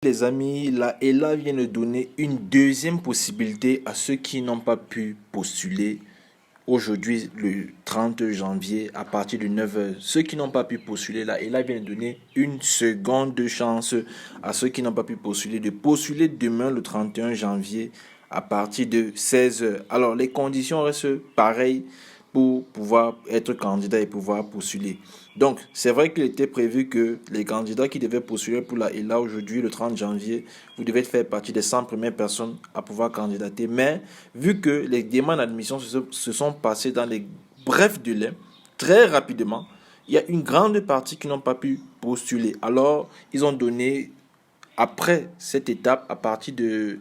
Les amis, la ELA vient de donner une deuxième possibilité à ceux qui n'ont pas pu postuler aujourd'hui, le 30 janvier, à partir de 9h. Ceux qui n'ont pas pu postuler, la ELA vient de donner une seconde chance à ceux qui n'ont pas pu postuler de postuler demain, le 31 janvier, à partir de 16h. Alors, les conditions restent pareilles pour pouvoir être candidat et pouvoir postuler. Donc, c'est vrai qu'il était prévu que les candidats qui devaient postuler pour la ELA aujourd'hui, le 30 janvier, vous devez faire partie des 100 premières personnes à pouvoir candidater. Mais, vu que les demandes d'admission se sont passées dans les brefs délais, très rapidement, il y a une grande partie qui n'ont pas pu postuler. Alors, ils ont donné, après cette étape, à partir de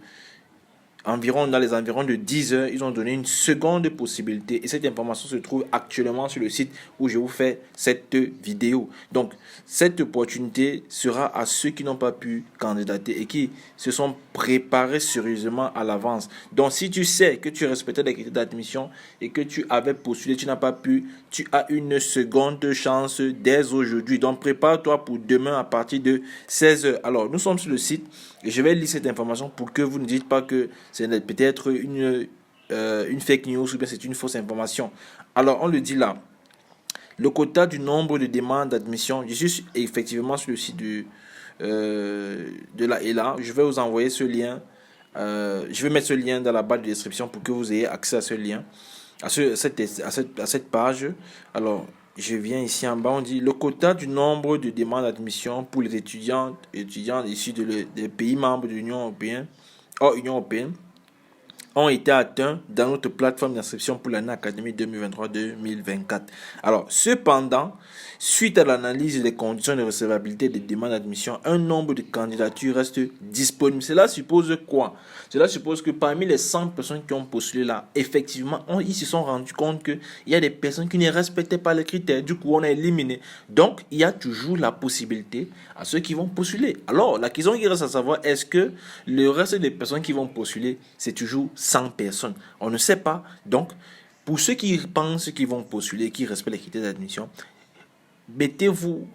dans les environs de 10 heures, ils ont donné une seconde possibilité. Et cette information se trouve actuellement sur le site où je vous fais cette vidéo. Donc, cette opportunité sera à ceux qui n'ont pas pu candidater et qui se sont préparés sérieusement à l'avance. Donc, si tu sais que tu respectais les critères d'admission et que tu avais postulé, tu n'as pas pu, tu as une seconde chance dès aujourd'hui. Donc, prépare-toi pour demain à partir de 16 heures. Alors, nous sommes sur le site et je vais lire cette information pour que vous ne dites pas que c'est peut-être une fake news ou bien c'est une fausse information. Alors, on le dit là. Le quota du nombre de demandes d'admission, je suis effectivement sur le site de la ELA. Je vais vous envoyer ce lien. Je vais mettre ce lien dans la barre de description pour que vous ayez accès à ce lien, à cette page. Alors, je viens ici en bas, on dit le quota du nombre de demandes d'admission pour les étudiants issus des pays membres de l'Union européenne, hors Union européenne, ont été atteints dans notre plateforme d'inscription pour l'année académique 2023-2024. Alors, cependant, suite à l'analyse des conditions de recevabilité des demandes d'admission, un nombre de candidatures reste disponible. Cela suppose quoi? Cela suppose que parmi les 100 personnes qui ont postulé là, effectivement, ils se sont rendus compte qu'il y a des personnes qui ne respectaient pas les critères. Du coup, on a éliminé. Donc, il y a toujours la possibilité à ceux qui vont postuler. Alors, la question qui reste à savoir, est-ce que le reste des personnes qui vont postuler, c'est toujours 100 personnes? On ne sait pas. Donc, pour ceux qui pensent qu'ils vont postuler, qui respectent les critères d'admission, mettez-vous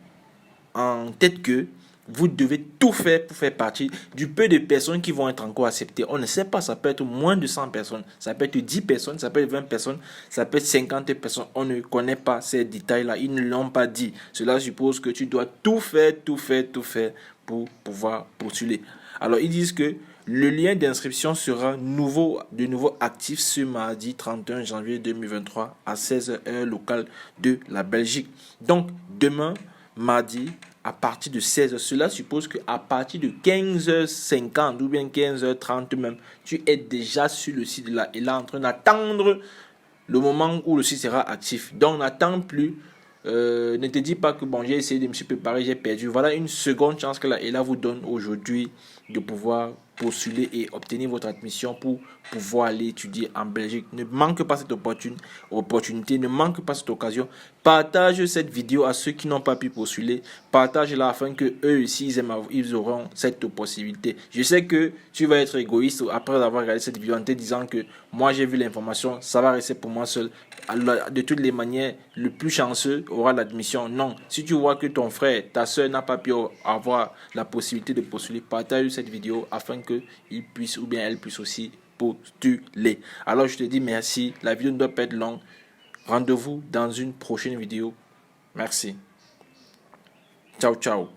en tête que vous devez tout faire pour faire partie du peu de personnes qui vont être encore acceptées. On ne sait pas, ça peut être moins de 100 personnes, ça peut être 10 personnes, ça peut être 20 personnes, ça peut être 50 personnes. On ne connaît pas ces détails-là, ils ne l'ont pas dit. Cela suppose que tu dois tout faire pour pouvoir postuler. Alors, ils disent que le lien d'inscription sera de nouveau actif ce mardi 31 janvier 2023 à 16h heure locale de la Belgique. Donc, demain, mardi, à partir de 16h, cela suppose qu'à partir de 15h50 ou bien 15h30 même, tu es déjà sur le site de la ELA en train d'attendre le moment où le site sera actif. Donc, n'attends plus. Ne te dis pas que bon, j'ai essayé de me préparer, j'ai perdu. Voilà une seconde chance que la ELA vous donne aujourd'hui de pouvoir postuler et obtenir votre admission pour pouvoir aller étudier en Belgique. Ne manque pas cette opportunité, ne manque pas cette occasion. Partage cette vidéo à ceux qui n'ont pas pu postuler. Partage-la afin que eux aussi ils auront cette possibilité. Je sais que tu vas être égoïste après avoir regardé cette vidéo en te disant que moi j'ai vu l'information, ça va rester pour moi seul. Alors, de toutes les manières, le plus chanceux aura l'admission. Non, si tu vois que ton frère, ta soeur n'a pas pu avoir la possibilité de postuler, partage cette vidéo afin qu'il puisse ou bien elle puisse aussi postuler. Alors je te dis merci, la vidéo ne doit pas être longue. Rendez-vous dans une prochaine vidéo. Merci. Ciao, ciao.